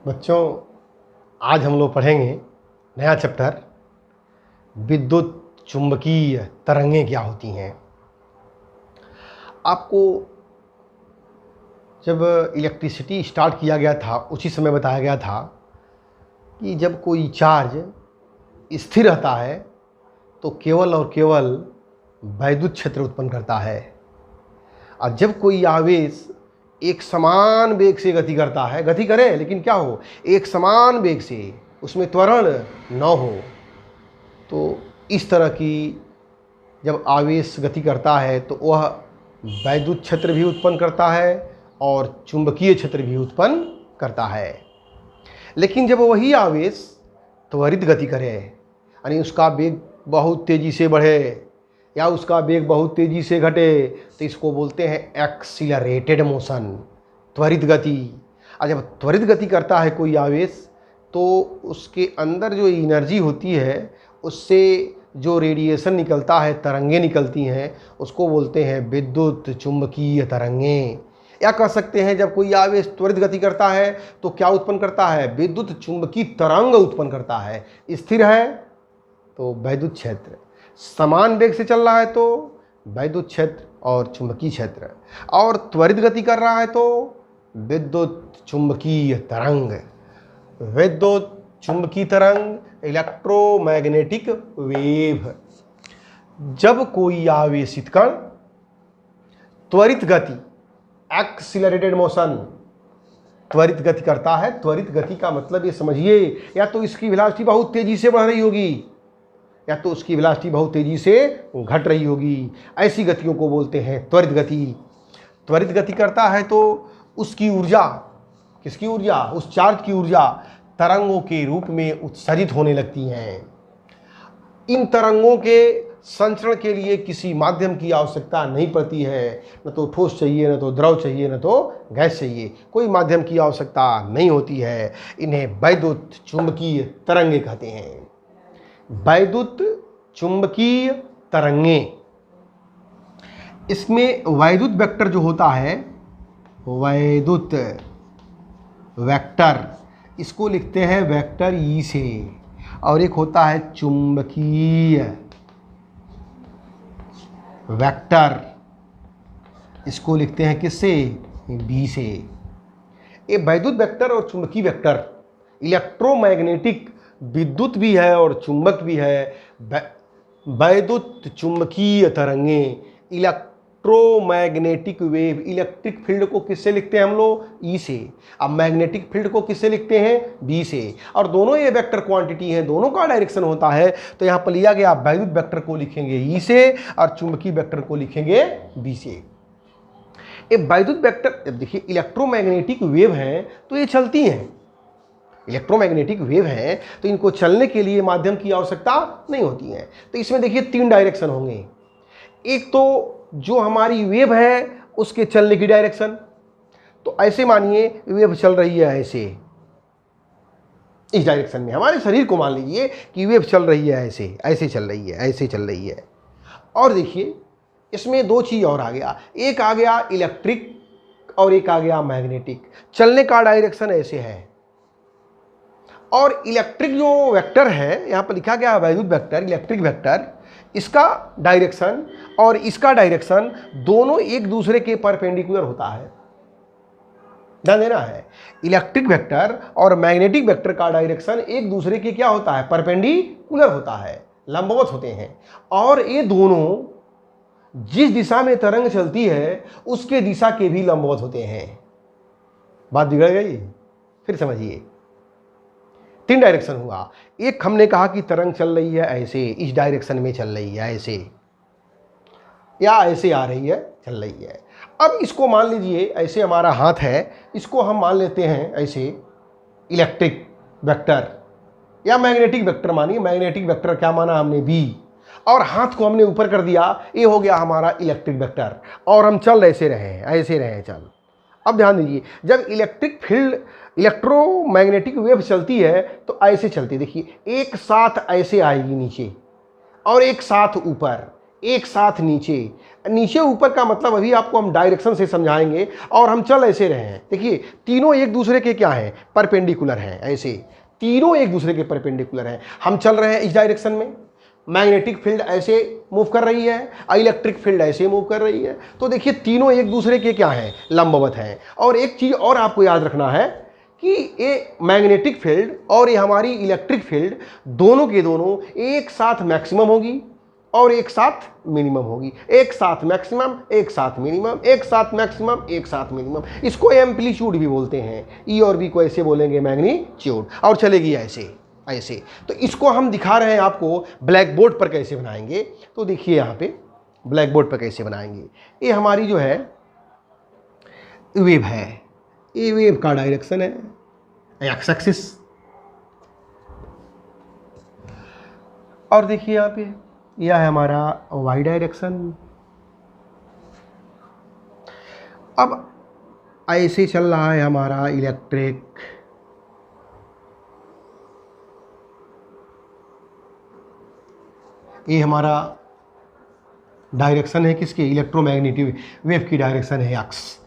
बच्चों, आज हम लोग पढ़ेंगे नया चैप्टर विद्युत चुंबकीय तरंगें क्या होती हैं। आपको जब इलेक्ट्रिसिटी स्टार्ट किया गया था उसी समय बताया गया था कि जब कोई चार्ज स्थिर रहता है तो केवल और केवल वैद्युत क्षेत्र उत्पन्न करता है, और जब कोई आवेश एक समान वेग से गति करता है, गति करे लेकिन क्या हो, एक समान वेग से, उसमें त्वरण न हो, तो इस तरह की जब आवेश गति करता है तो वह वैद्युत क्षेत्र भी उत्पन्न करता है और चुंबकीय क्षेत्र भी उत्पन्न करता है। लेकिन जब वही आवेश त्वरित गति करे, यानी उसका वेग बहुत तेज़ी से बढ़े या उसका वेग बहुत तेज़ी से घटे, तो इसको बोलते हैं एक्सीलरेटेड मोशन, त्वरित गति। और जब त्वरित गति करता है कोई आवेश तो उसके अंदर जो एनर्जी होती है, उससे जो रेडिएशन निकलता है, तरंगें निकलती हैं, उसको बोलते हैं विद्युत चुंबकीय तरंगें। या कह सकते हैं जब कोई आवेश त्वरित गति करता है तो क्या उत्पन्न करता है, विद्युत चुंबकीय तरंग उत्पन्न करता है। स्थिर है तो वैद्युत क्षेत्र, समान वेग से चल रहा है तो वैद्युत क्षेत्र और चुंबकीय क्षेत्र, और त्वरित गति कर रहा है तो विद्युत चुंबकीय तरंग। विद्युत चुंबकीय तरंग, इलेक्ट्रोमैग्नेटिक वेव। जब कोई आवेशित कण त्वरित गति, एक्सीलरेटेड मोशन, त्वरित गति करता है, त्वरित गति का मतलब ये समझिए, या तो इसकी वेलोसिटी बहुत तेजी से बढ़ रही होगी या तो उसकी वेलोसिटी बहुत तेजी से घट रही होगी। ऐसी गतियों को बोलते हैं त्वरित गति। त्वरित गति करता है तो उसकी ऊर्जा, किसकी ऊर्जा, उस चार्ज की ऊर्जा तरंगों के रूप में उत्सर्जित होने लगती हैं। इन तरंगों के संचरण के लिए किसी माध्यम की आवश्यकता नहीं पड़ती है, न तो ठोस चाहिए, न तो द्रव चाहिए, न तो गैस चाहिए, कोई माध्यम की आवश्यकता नहीं होती है। इन्हें वैद्युत चुंबकीय तरंगे कहते हैं। वैद्युत चुंबकीय तरंगें, इसमें वैद्युत वेक्टर जो होता है, वैद्युत वेक्टर, इसको लिखते हैं वेक्टर ई से, और एक होता है चुंबकीय वेक्टर, इसको लिखते हैं किससे, बी से। ये वैद्युत वेक्टर और चुंबकीय वेक्टर इलेक्ट्रोमैग्नेटिक, विद्युत भी है और चुंबक भी है। वैद्युत चुंबकीय तरंगें, इलेक्ट्रोमैग्नेटिक वेव, इलेक्ट्रिक फील्ड को किससे लिखते हैं हम लोग, ई से, अब मैग्नेटिक फील्ड को किससे लिखते हैं, बी से। और दोनों ये वेक्टर क्वांटिटी हैं, दोनों का डायरेक्शन होता है, तो यहाँ पर लिया गया वैद्युत वेक्टर को लिखेंगे ई से और चुंबकीय वेक्टर को लिखेंगे बी से। ये वैद्युत वेक्टर, देखिए इलेक्ट्रोमैग्नेटिक वेव हैं तो ये चलती हैं, इलेक्ट्रोमैग्नेटिक वेव है तो इनको चलने के लिए माध्यम की आवश्यकता नहीं होती है। तो इसमें देखिए तीन डायरेक्शन होंगे। एक तो जो हमारी वेव है उसके चलने की डायरेक्शन, तो ऐसे मानिए वेव चल रही है ऐसे, इस डायरेक्शन में हमारे शरीर को मान लीजिए कि वेव चल रही है ऐसे, ऐसे चल रही है, ऐसे चल रही है। और देखिए इसमें दो चीज़ और आ गया, एक आ गया इलेक्ट्रिक और एक आ गया मैग्नेटिक। चलने का डायरेक्शन ऐसे है, और इलेक्ट्रिक जो वेक्टर है, यहाँ पर लिखा गया है वैद्युत वेक्टर, इलेक्ट्रिक वेक्टर, इसका डायरेक्शन और इसका डायरेक्शन दोनों एक दूसरे के परपेंडिकुलर होता है। ध्यान देना है, इलेक्ट्रिक वेक्टर और मैग्नेटिक वेक्टर का डायरेक्शन एक दूसरे के क्या होता है, परपेंडिकुलर होता है, लंबवत होते हैं। और ये दोनों जिस दिशा में तरंग चलती है उसके दिशा के भी लंबवत होते हैं। बात बिगड़ गई, फिर समझिए। तीन डायरेक्शन हुआ, एक हमने कहा कि तरंग चल रही है ऐसे, इस डायरेक्शन में चल रही है ऐसे, या ऐसे आ रही है, चल रही है। अब इसको मान लीजिए ऐसे हमारा हाथ है, इसको हम मान लेते हैं ऐसे इलेक्ट्रिक वेक्टर, या मैग्नेटिक वेक्टर मानिए, मैग्नेटिक वेक्टर क्या माना हमने, बी, और हाथ को हमने ऊपर कर दिया, ये हो गया हमारा इलेक्ट्रिक वेक्टर, और हम चल ऐसे रहे हैं, ऐसे रहे चल। अब ध्यान दीजिए, जब इलेक्ट्रिक फील्ड, इलेक्ट्रोमैग्नेटिक वेव चलती है तो ऐसे चलती है, देखिए एक साथ ऐसे आएगी नीचे और एक साथ ऊपर, एक साथ नीचे। नीचे ऊपर का मतलब अभी आपको हम डायरेक्शन से समझाएंगे, और हम चल ऐसे रहे हैं। देखिए तीनों एक दूसरे के क्या हैं, परपेंडिकुलर हैं। ऐसे तीनों एक दूसरे के परपेंडिकुलर हैं। हम चल रहे हैं इस डायरेक्शन में, मैग्नेटिक फील्ड ऐसे मूव कर रही है, इलेक्ट्रिक फील्ड ऐसे मूव कर रही है। तो देखिए तीनों एक दूसरे के क्या हैं, लंबवत हैं। और एक चीज़ और आपको याद रखना है कि ये मैग्नेटिक फील्ड और ये हमारी इलेक्ट्रिक फील्ड दोनों के दोनों एक साथ मैक्सिमम होगी और एक साथ मिनिमम होगी। एक साथ मैक्सिमम, एक साथ मिनिमम, एक साथ मैक्सिमम, एक साथ मिनिमम। इसको एम्पलीट्यूड भी बोलते हैं। ई और बी को ऐसे बोलेंगे मैग्नीट्यूड, और चलेगी ऐसे ऐसे। तो इसको हम दिखा रहे हैं आपको ब्लैक बोर्ड पर कैसे बनाएंगे। तो देखिए यहाँ पे ब्लैक बोर्ड पर कैसे बनाएंगे। ये हमारी जो है वेव है, ये वेव का डायरेक्शन है एक्स एक्सिस। और देखिए यहाँ पे यह है हमारा वाई डायरेक्शन। अब ऐसे चल रहा है हमारा इलेक्ट्रिक, ये हमारा डायरेक्शन है किसकी, इलेक्ट्रोमैग्नेटिक वेव की डायरेक्शन है एक्स।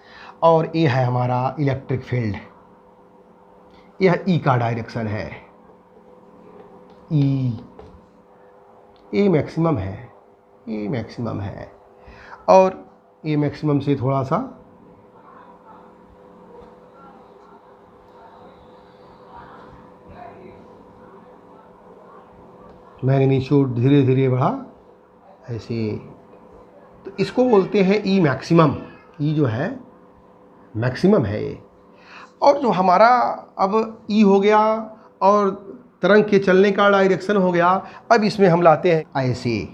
और ये है हमारा इलेक्ट्रिक फील्ड, यह ई का डायरेक्शन है, ई। ये मैक्सिमम है, ये मैक्सिमम है, और ये मैक्सिमम से थोड़ा सा मैग्नीट्यूड धीरे धीरे बढ़ा ऐसे। तो इसको बोलते हैं ई मैक्सिमम। ई जो है मैक्सिमम है ये। और जो हमारा अब ई हो गया और तरंग के चलने का डायरेक्शन हो गया, अब इसमें हम लाते हैं ऐसे।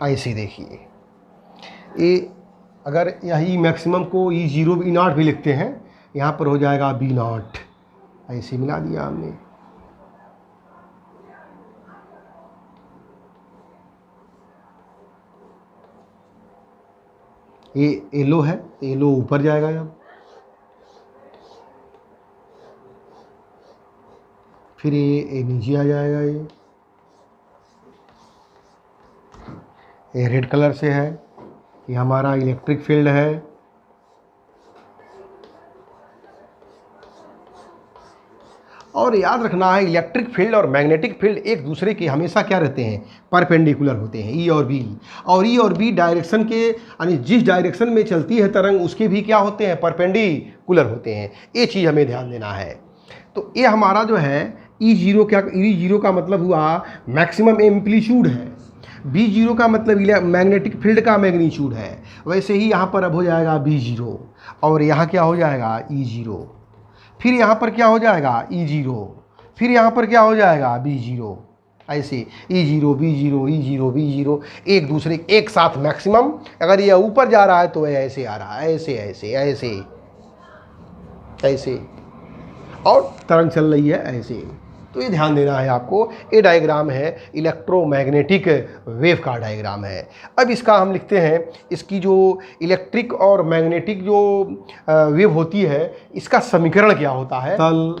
ऐसे देखिए, ये अगर यही मैक्सिमम को ई जीरो ई नॉट भी लिखते हैं, यहाँ पर हो जाएगा बी नॉट। ऐसे मिला दिया हमने। ये येलो है, येलो ऊपर जाएगा जब, फिर ये नीचे आ जाएगा। ये रेड कलर से है, ये हमारा इलेक्ट्रिक फील्ड है। और याद रखना है इलेक्ट्रिक फील्ड और मैग्नेटिक फील्ड एक दूसरे के हमेशा क्या रहते हैं, परपेंडिकुलर होते हैं, ई और बी। और ई और बी डायरेक्शन के, यानी जिस डायरेक्शन में चलती है तरंग उसके भी क्या होते हैं, परपेंडिकुलर होते हैं। ये चीज़ हमें ध्यान देना है। तो ये हमारा जो है ई जीरो, क्या ई जीरो का मतलब हुआ मैक्सिमम एम्पलीट्यूड है, बी जीरो का मतलब मैग्नेटिक फील्ड का मैग्नीट्यूड है। वैसे ही यहाँ पर अब हो जाएगा बी जीरो, और यहाँ क्या हो जाएगा ई जीरो, फिर यहाँ पर क्या हो जाएगा ई जीरो, फिर यहाँ पर क्या हो जाएगा बी जीरो। ऐसे E zero B zero, E zero B zero, एक दूसरे एक साथ मैक्सिमम। अगर ये ऊपर जा रहा है तो ये ऐसे आ रहा है, ऐसे ऐसे ऐसे ऐसे, और तरंग चल रही है ऐसे। तो ये ध्यान देना है आपको। ये डायग्राम है इलेक्ट्रोमैग्नेटिक वेव का डायग्राम है। अब इसका हम लिखते हैं, इसकी जो इलेक्ट्रिक और मैग्नेटिक जो वेव होती है, इसका समीकरण क्या होता है। तल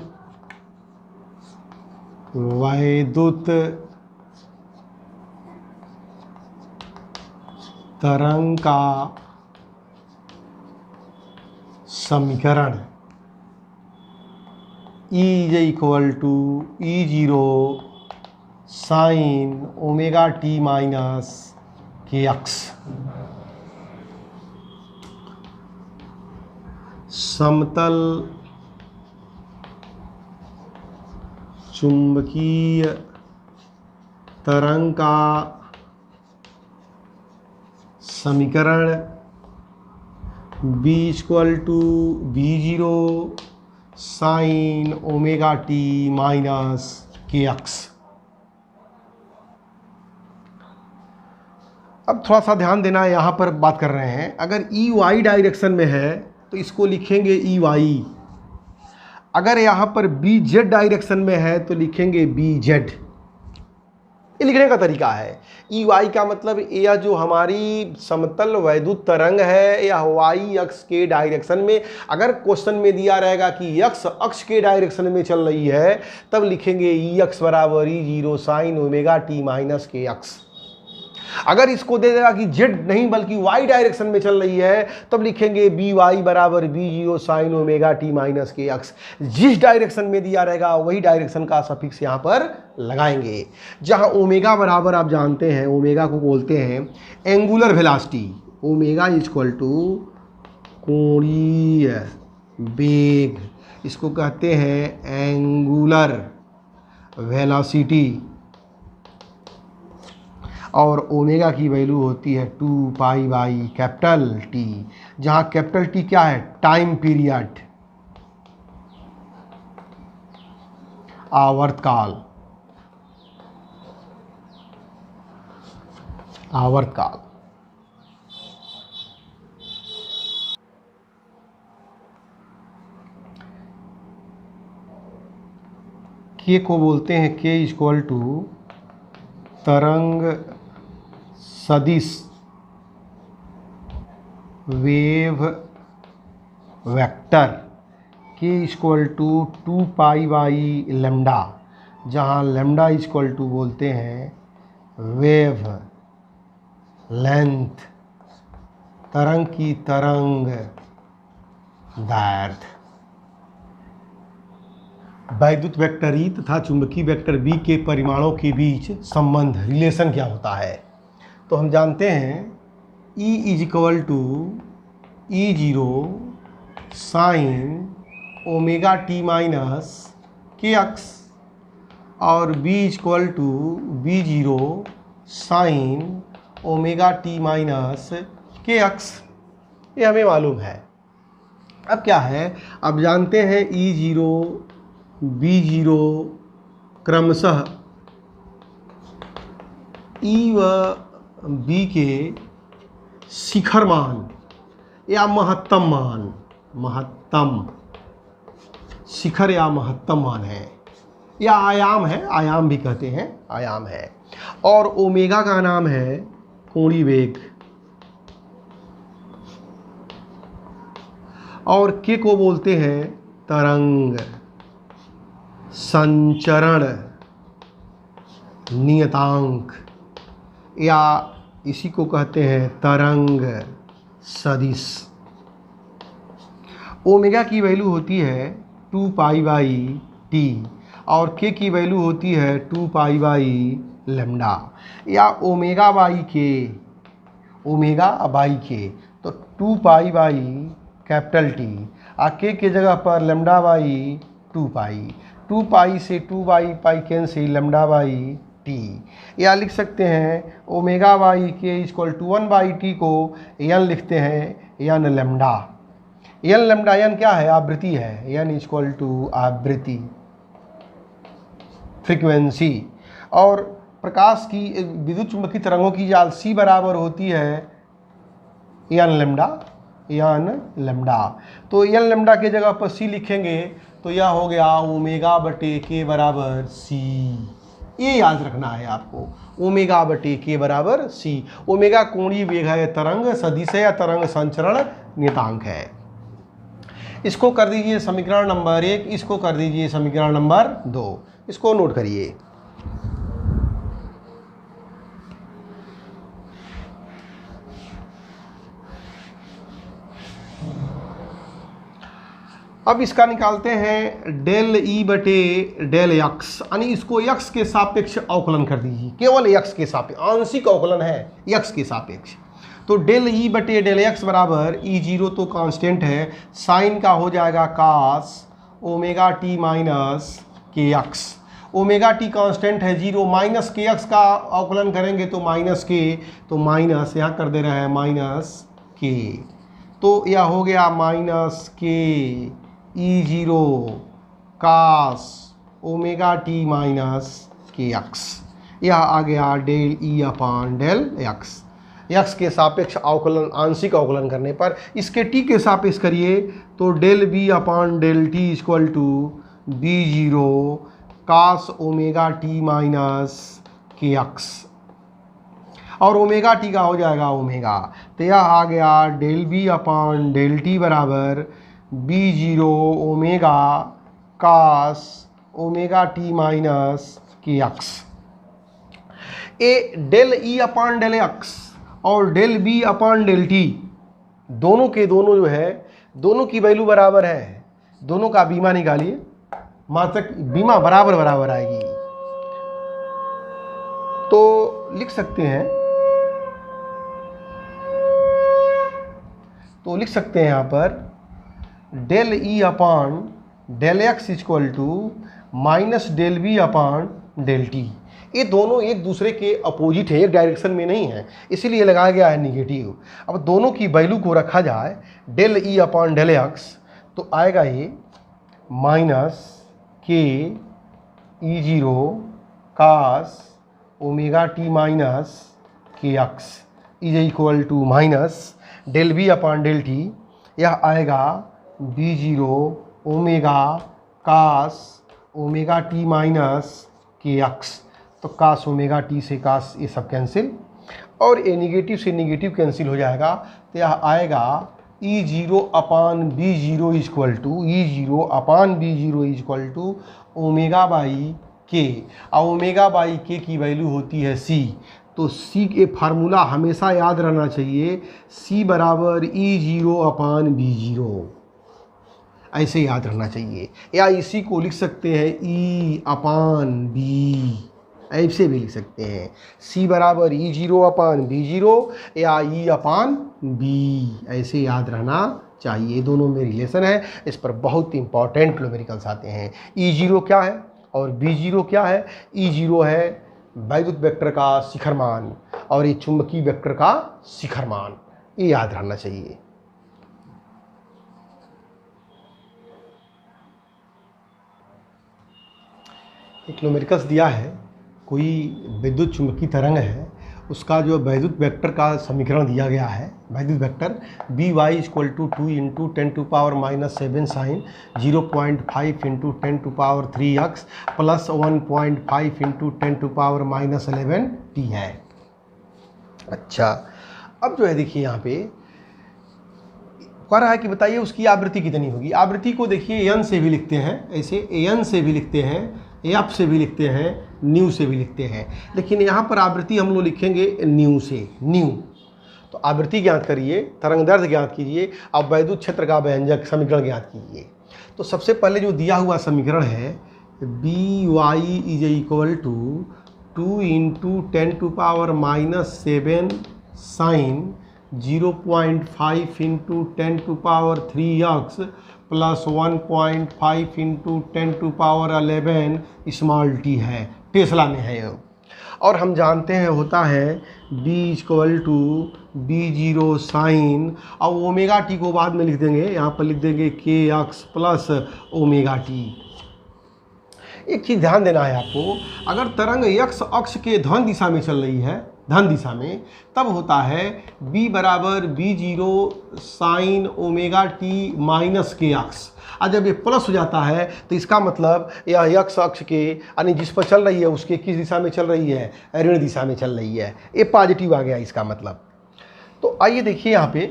वैद्युत तरंग का समीकरण E is equal to E zero sine omega T minus के एक्स। समतल चुंबकीय तरंग का समीकरण B = V0 sine omega T minus kx। अब थोड़ा सा ध्यान देना है, यहाँ पर बात कर रहे हैं अगर ई वाई डायरेक्शन में है तो इसको लिखेंगे ई वाई, अगर यहाँ पर बी जेड डायरेक्शन में है तो लिखेंगे बी जेड। ये लिखने का तरीका है। ई वाई का मतलब यह जो हमारी समतल वैद्युत तरंग है या वाई अक्ष के डायरेक्शन में, अगर क्वेश्चन में दिया रहेगा कि एक्स अक्ष के डायरेक्शन में चल रही है तब लिखेंगे ई एक्स बराबर E0 sign omega T minus kx। अगर इसको दे देगा कि जेड नहीं बल्कि वाई डायरेक्शन में चल रही है तब लिखेंगे बी वाई बराबर B0 sign omega T minus kx। जिस डायरेक्शन में दिया रहेगा वही डायरेक्शन का सफिक्स यहाँ पर लगाएंगे। जहाँ ओमेगा बराबर आप जानते हैं, ओमेगा को बोलते हैं एंगुलर वेलोसिटी। ओमेगा = कोणीय वेग, इसको कहते हैं एंगुलर वेलोसिटी। और ओमेगा की वैल्यू होती है 2π/T, जहाँ T क्या है? टाइम पीरियड, आवर्तकाल। आवर्तकाल K को बोलते हैं K = तरंग सदिश वेव वेक्टर। K = 2π/λ, जहाँ लैम्डा = बोलते हैं वेव लेंथ, तरंग की तरंग दैर्घ्य। वैद्युत वेक्टर ई तथा चुंबकीय वेक्टर बी के परिमाणों के बीच संबंध, रिलेशन क्या होता है? तो हम जानते हैं E = E0 sign omega T minus kx और B = B0 sign omega T minus kx। ये हमें मालूम है। अब क्या है, अब जानते हैं E0 B0 क्रमशः E व B के शिखर मान या महत्तम मान, महत्तम शिखर या महत्तम मान है या आयाम है, आयाम भी कहते हैं, आयाम है। और ओमेगा का नाम है कोणीय वेग और K को बोलते हैं तरंग संचरण नियतांक या इसी को कहते हैं तरंग सदिश। ओमेगा की वैल्यू होती है 2π/T और K की वैल्यू होती है 2π/λ या ओमेगा/K, ओमेगा/K तो 2π/T और K की जगह पर λ/2π, 2π से 2π कैंसिल λ/T या लिख सकते हैं ओमेगा/K = 1/T को n लिखते हैं n lambda. n lambda, n क्या है? आवृत्ति है। n = आवृत्ति, फ्रीक्वेंसी। और प्रकाश की विद्युत चुंबकीय तरंगों की जाल C बराबर होती है n लैम्डा, n लैम्डा। तो n लैम्डा के जगह पर C लिखेंगे तो यह हो गया ω/K बराबर C। ये याद रखना है आपको, ω/K बराबर C। ओमेगा कोणीय वेग है, तरंग सदिश है या तरंग संचरण नियतांक है। इसको कर दीजिए समीकरण नंबर 1, इसको कर दीजिए समीकरण नंबर 2, इसको नोट करिए। अब इसका निकालते हैं डेल E/डेल x, यानी इसको x के सापेक्ष अवकलन कर दीजिए, केवल x के सापेक्ष, आंशिक अवकलन है x के सापेक्ष। तो डेल E/डेल x बराबर E0 तो कांस्टेंट है, साइन का हो जाएगा cos omega t minus kx omega T constant है 0, माइनस के एक्स का अवकलन करेंगे तो माइनस के, तो माइनस यहाँ कर दे रहे हैं माइनस के, तो यह हो गया माइनस के E0 cos omega T minus के एक्स। यह आ गया del E upon del x. X के सापेक्ष अवकलन, आंशिक अवकलन करने पर इसके टी के सापेक्ष करिए तो del B upon del T equal to B0 cos omega T minus के एक्स, और ओमेगा टी का हो जाएगा ओमेगा, तो यह आ गया del B upon del T बराबर B0 omega cos omega T minus के एक्स। ए del E upon del X और del B upon del T दोनों के दोनों जो है, दोनों की वैल्यू बराबर है, दोनों का बीमा निकालिए, मात्रक बीमा बराबर बराबर आएगी, तो लिख सकते हैं, तो लिख सकते हैं यहाँ पर del E upon del x equal to minus del B upon del t. ये दोनों एक दूसरे के अपोजिट है, एक डायरेक्शन में नहीं है, इसीलिए लगाया गया है निगेटिव। अब दोनों की वैल्यू को रखा जाए del E upon del X, तो आएगा ये माइनस के E0 cos omega T minus के X is equal to minus del B upon del T, यह आएगा B0 omega cos omega T minus के एक्स, तो कास ओमेगा टी से कास ये सब कैंसिल, और ए निगेटिव से निगेटिव कैंसिल हो जाएगा, तो यह आएगा E0 upon B0 equal to E0 upon B0 equal to omega by k, और ओमेगा बाई के की वैल्यू होती है C, तो C के फार्मूला हमेशा याद रहना चाहिए, C बराबर E0 अपान B0, ऐसे याद रहना चाहिए, या इसी को लिख सकते हैं E अपान B, ऐसे भी लिख सकते हैं, C बराबर E0 अपान B0 या E अपान B, ऐसे याद रहना चाहिए। दोनों में रिलेशन है, इस पर बहुत इंपॉर्टेंट न्यूमेरिकल्स आते हैं। E0 क्या है और B0 क्या है? E0 है वैद्युत वेक्टर का शिखर मान और ये चुंबकीय वेक्टर का शिखर मान, ये याद रहना चाहिए। एक न्यूमेरिकल्स दिया है, कोई विद्युत चुंबकीय तरंग है, उसका जो वैद्युत वेक्टर का समीकरण दिया गया है, वैद्युत vector B y equal to 2 into 10⁻⁷ sine 0.5 into 10⁻³ plus 1.5 into 10⁻11 t है। अच्छा, अब जो है देखिए यहाँ पे कह रहा है कि बताइए उसकी आवृत्ति कितनी होगी। आवृत्ति को देखिए एन से भी लिखते हैं, ऐसे एन से भी लिखते हैं, एफ से भी लिखते हैं, न्यू से भी लिखते हैं, लेकिन यहाँ पर आवृत्ति हम लोग लिखेंगे न्यू से, न्यू। तो आवृत्ति ज्ञात करिए, तरंगदैर्घ्य ज्ञात कीजिए, अब वैद्युत क्षेत्र का व्यंजक समीकरण ज्ञात कीजिए। तो सबसे पहले जो दिया हुआ समीकरण है B y is equal to 2 into 10⁻⁷ sine 0.5 into 10⁻³ plus 1.5 into 10⁻11 small t है, टेस्ला में है। और हम जानते हैं होता है B equal to B0 sine, और ओमेगा टी को बाद में लिख देंगे, यहाँ पर लिख देंगे kx प्लस ओमेगा टी। एक चीज़ ध्यान देना है आपको, अगर तरंग x अक्ष के धन दिशा में चल रही है, धन दिशा में, तब होता है B बराबर B0 sign omega T minus के एक्स। और जब ये प्लस हो जाता है तो इसका मतलब यह x अक्ष के यानी जिस पर चल रही है उसके किस दिशा में चल रही है, ऋण दिशा में चल रही है, ये पॉजिटिव आ गया इसका मतलब। तो आइए देखिए यहाँ पे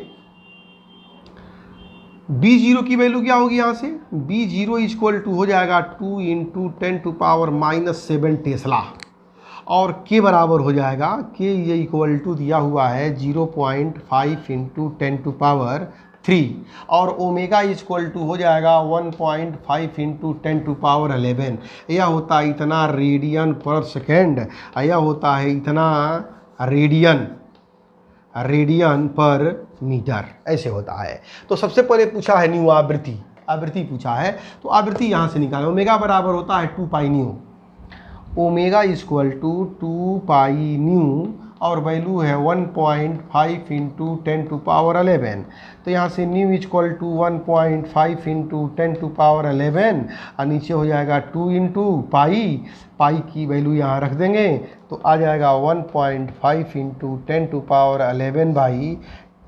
B0 की वैल्यू क्या होगी, यहाँ से B0 इक्वल टू हो जाएगा 2 इंटू 10⁻⁷ टेस्ला, और k बराबर हो जाएगा k ये इक्वल टू दिया हुआ है 0.5 इंटू 10⁻³ और ओमेगा इक्वल टू हो जाएगा 1.5 इंटू 10⁻11। यह होता है इतना रेडियन पर सेकेंड, यह होता है इतना रेडियन पर मीटर, ऐसे होता है। तो सबसे पहले पूछा है न्यू आवृत्ति, आवृत्ति पूछा है, तो आवृत्ति यहाँ से निकालें। ओमेगा बराबर होता है 2 pi nu, omega equal to 2 pi nu और वैल्यू है 1.5 इंटू 10 टू पावर 11। तो यहाँ से nu equal to 1.5 into 10 to power 11 और नीचे हो जाएगा 2 इंटू पाई, पाई की वैल्यू यहाँ रख देंगे तो आ जाएगा 1.5 into 10 to power 11 by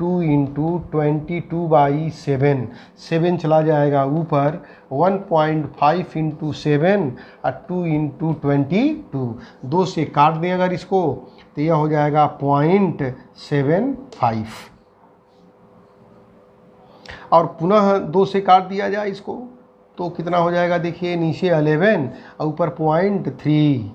2 into 22/7, 7 चला जाएगा ऊपर, 1.5 इंटू 7 और 2 इंटू 22, 2 से काट दें अगर इसको तो यह हो जाएगा 0.75 और पुनः 2 से काट दिया जाए इसको तो कितना हो जाएगा, देखिए नीचे 11 और ऊपर 0.3,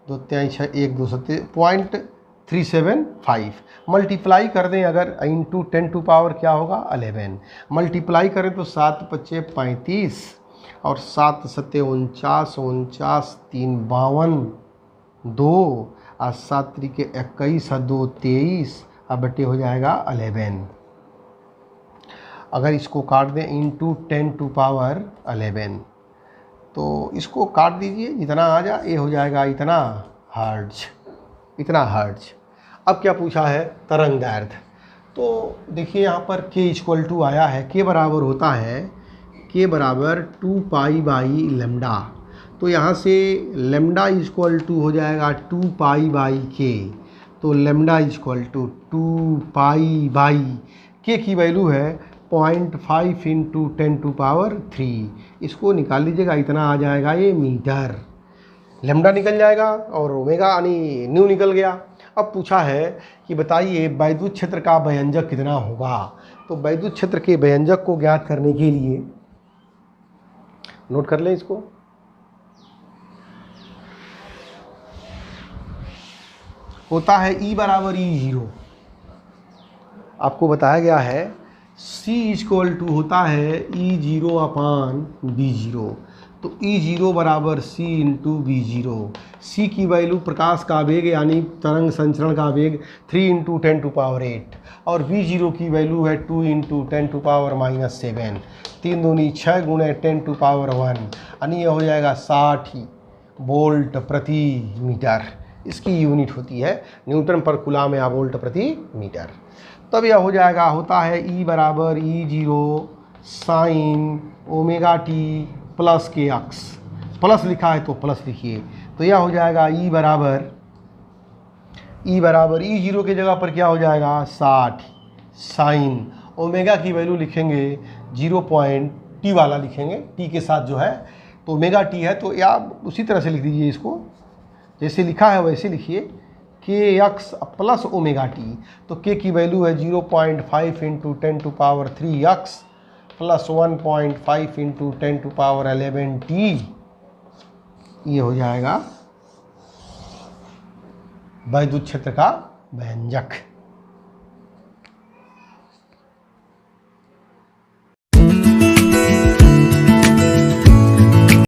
2 3 6 1 2 7 0.375 मल्टीप्लाई कर दें अगर इंटू 10 टू पावर क्या होगा 11, मल्टीप्लाई करें तो 7 5 35 और 7 7 49, 49 3 52, 2 और 7 3 21 और 2 23 अब बटे हो जाएगा 11। अगर इसको काट दें इंटू 10 टू पावर 11 तो इसको काट दीजिए, जितना आ जाए ये हो जाएगा इतना हर्ट्ज, इतना हर्ट्ज। अब क्या पूछा है, तरंग दैर्ध्य। तो देखिए यहाँ पर k इक्वल टू आया है, k बराबर होता है k बराबर 2 पाई बाई लेमडा। तो यहाँ से लेमडा इक्वल टू हो जाएगा 2 पाई बाई k, तो lambda equal to 2 pi by k की वैल्यू है 0.5 इंटू 10 टू पावर 3, इसको निकाल लीजिएगा, इतना आ जाएगा ये मीटर, लेमडा निकल जाएगा और ओमेगा यानी न्यू निकल गया। अब पूछा है कि बताइए वैद्युत क्षेत्र का व्यंजक कितना होगा। तो वैद्युत क्षेत्र के व्यंजक को ज्ञात करने के लिए नोट कर लें इसको, होता है E बराबर E0। आपको बताया गया है C इक्वल टू होता है E0 अपान B0। तो E0 बराबर C इंटू B0। C की वैल्यू प्रकाश का वेग यानी तरंग संचरण का वेग 3 इंटू 10 टू पावर 8 और B0 की वैल्यू है 2 इंटू 10 टू पावर -7, 3 दूनी 6 गुणे 10 टू पावर 1 यानी यह हो जाएगा 60 वोल्ट प्रति मीटर। इसकी यूनिट होती है न्यूटन पर कूलाम या वोल्ट प्रति मीटर। तब यह हो जाएगा, होता है E बराबर E0 sign omega T plus के एक्स, प्लस लिखा है तो प्लस लिखिए, तो यह हो जाएगा E बराबर E0 के जगह पर क्या हो जाएगा 60 साइन ओमेगा की वैल्यू लिखेंगे 0.t वाला लिखेंगे, t के साथ जो है तो ओमेगा t है तो या उसी तरह से लिख दीजिए, इसको जैसे लिखा है वैसे लिखिए के एक्स प्लस ओमेगा टी। तो के की वैल्यू है 0.5 into 10 to power 3 x plus 1.5 into 10 to power 11 t. ये हो जाएगा वैद्युत क्षेत्र का व्यंजक।